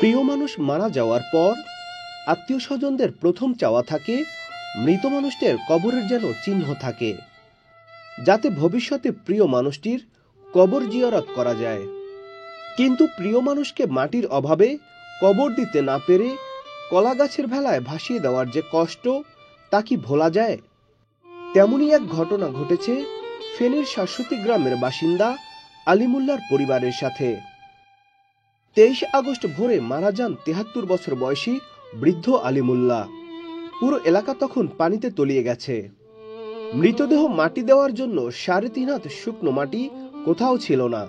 প্রিয় মানুষ মারা যাওয়ার পর আত্মীয় স্বজনদের প্রথম চাওয়া থাকে মৃত মানুষটির কবরের যেন চিহ্ন থাকে, যাতে ভবিষ্যতে প্রিয় মানুষটির কবর জিয়ারত করা যায়। কিন্তু প্রিয় মানুষকে মাটির অভাবে কবর দিতে না পেরে কলা গাছের ভেলায় ভাসিয়ে দেওয়ার যে কষ্ট, তা কি ভোলা যায়? তেমনই এক ঘটনা ঘটেছে ফেনীর শাশ্বতী গ্রামের বাসিন্দা আলিমুল্লার পরিবারের সাথে। 23 আগস্ট ভোরে মারা যান 73 বছর বয়সী বৃদ্ধ আলিমুল্লাহ। পুরো এলাকা তখন পানিতে তলিয়ে গেছে। মৃতদেহ মাটি দেওয়ার জন্য 3.5 হাত শুকনো মাটি কোথাও ছিল না।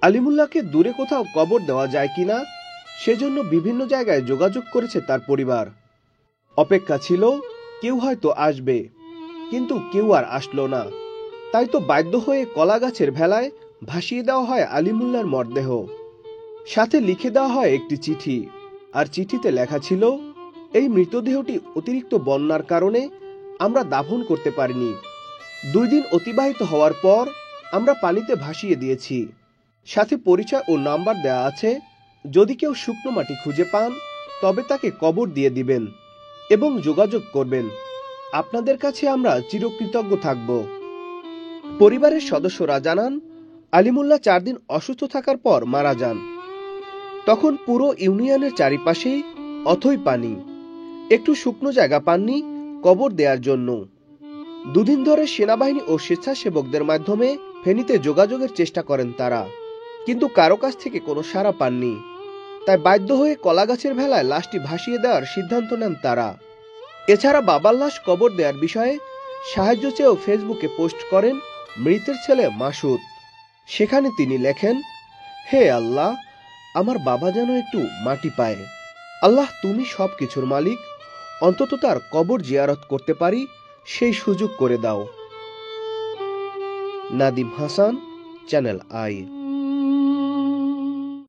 আলিমুল্লাহকে দূরে কোথাও কবর দেওয়া যায় কিনা সেজন্য বিভিন্ন জায়গায় যোগাযোগ করেছে তার পরিবার। অপেক্ষা ছিল কেউ হয়তো আসবে, কিন্তু কেউ আর আসলো না। তাই তো বাধ্য হয়ে কলা গাছের ভেলায় ভাসিয়ে দেওয়া হয় আলিমুল্লাহর মরদেহ। সাথে লিখে দেওয়া হয় একটি চিঠি, আর চিঠিতে লেখা ছিল, এই মৃতদেহটি অতিরিক্ত বন্যার কারণে আমরা দাফন করতে পারিনি। 2 দিন অতিবাহিত হওয়ার পর আমরা পানিতে ভাসিয়ে দিয়েছি। সাথে পরিচয় ও নাম্বার দেয়া আছে, যদি কেউ শুকনো মাটি খুঁজে পান তবে তাকে কবর দিয়ে দিবেন এবং যোগাযোগ করবেন। আপনাদের কাছে আমরা চিরকৃতজ্ঞ থাকব। পরিবারের সদস্যরা জানান, আলিমুল্লাহ 4 দিন অসুস্থ থাকার পর মারা যান। তখন পুরো ইউনিয়নের চারিপাশেই অথই পানি, একটু শুকনো জায়গা পাননি কবর দেওয়ার জন্য। 2 দিন ধরে সেনাবাহিনী ও স্বেচ্ছাসেবকদের মাধ্যমে ফেনীতে যোগাযোগের চেষ্টা করেন তারা, কিন্তু কারো কাছ থেকে কোনো সাড়া পাননি। তাই বাধ্য হয়ে কলা গাছের ভেলায় লাশটি ভাসিয়ে দেওয়ার সিদ্ধান্ত নেন তারা। এছাড়া বাবার লাশ কবর দেওয়ার বিষয়ে সাহায্য চেয়েও ফেসবুকে পোস্ট করেন মৃতের ছেলে মাসুদ। সেখানে তিনি লেখেন, হে আল্লাহ, আমার বাবা যেন একটু মাটি পায়। আল্লাহ, তুমি সবকিছুর মালিক, অন্তত তার কবর জিয়ারত করতে পারি সেই সুযোগ করে দাও। Nadim Hasan, channel I.